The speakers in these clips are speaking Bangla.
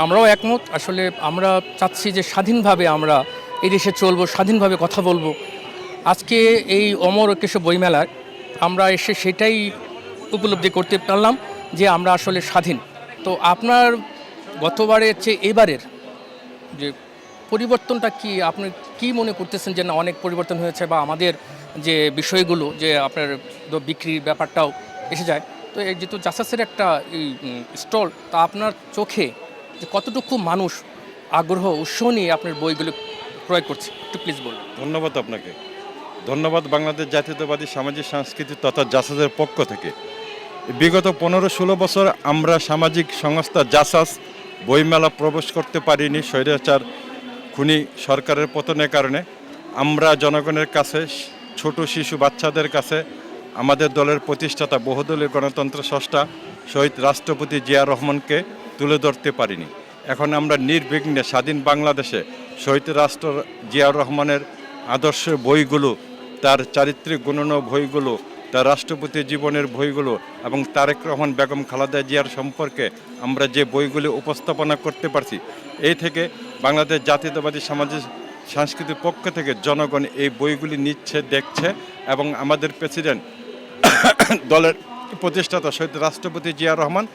আমরাও একমত। আসলে আমরা চাচ্ছি যে স্বাধীনভাবে আমরা এই দেশে চলবো, স্বাধীনভাবে কথা বলবো। আজকে এই অমর একুশে বইমেলায় আমরা এসে সেটাই উপলব্ধি করতে পারলাম যে আমরা আসলে স্বাধীন। তো আপনার গতবারের চেয়ে এবারের যে পরিবর্তনটা কি, আপনি কি মনে করতেছেন যে না অনেক পরিবর্তন হয়েছে, বা আমাদের যে বিষয়গুলো যে আপনার বিক্রির ব্যাপারটাও এসে যায়। তো এই যেহেতু জাসাসের একটা স্টল, তা আপনার চোখে যে কতটুকু মানুষ আগ্রহ উৎসাহ নিয়ে আপনার বইগুলো ক্রয় করছে, একটু প্লিজ বলুন। ধন্যবাদ আপনাকে। ধন্যবাদ বাংলাদেশ জাতীয়তাবাদী সামাজিক সাংস্কৃতিক তথা জাসাসের পক্ষ থেকে। বিগত 15-16 বছর আমরা সামাজিক সংস্থা জাসাস বইমেলা প্রবেশ করতে পারিনি স্বৈরাচার খুনি সরকারের পতনের কারণে। আমরা জনগণের কাছে, ছোট শিশু বাচ্চাদের কাছে আমাদের দলের প্রতিষ্ঠাতা বহুদলীয় গণতন্ত্র স্রষ্টা শহীদ রাষ্ট্রপতি জিয়া রহমানকে তুলে ধরতে পারিনি। এখন আমরা নির্বিঘ্নে স্বাধীন বাংলাদেশে শহীদ রাষ্ট্র জিয়া রহমানের আদর্শ বইগুলো, তার চারিত্রিক গুণন বইগুলো, তার রাষ্ট্রপতি জীবনের বইগুলো এবং তারেক রহমান বেগম খালেদা জিয়ার সম্পর্কে আমরা যে বইগুলি উপস্থাপনা করতে পারছি, এই থেকে বাংলাদেশ জাতীয়তাবাদী সামাজিক সাংস্কৃতিক পক্ষ থেকে জনগণ এই বইগুলি নিচ্ছে, দেখছে এবং আমাদের প্রেসিডেন্ট দলের প্রতিষ্ঠাতা শহীদ রাষ্ট্রপতি জিয়া রহমান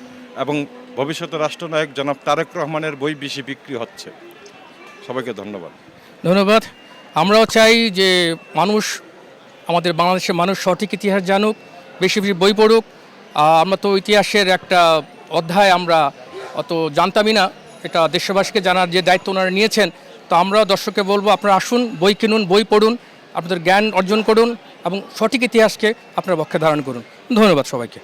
এবং ভবিষ্যৎ রাষ্ট্রনায়ক জনাব তারেক রহমানের বই বেশি বিক্রি হচ্ছে। সবাইকে ধন্যবাদ। ধন্যবাদ। আমরাও চাই যে মানুষ, আমাদের বাংলাদেশের মানুষ সঠিক ইতিহাস জানুক, বেশি বেশি বই পড়ুক। আমরা তো ইতিহাসের একটা অধ্যায় আমরা অত জানতামই না, এটা দেশবাসীকে জানার যে দায়িত্ব ওনারা নিয়েছেন। তো আমরা দর্শককে বলবো, আপনারা আসুন, বই কিনুন, বই পড়ুন, আপনাদের জ্ঞান অর্জন করুন এবং সঠিক ইতিহাসকে আপনার পক্ষে ধারণ করুন। ধন্যবাদ সবাইকে।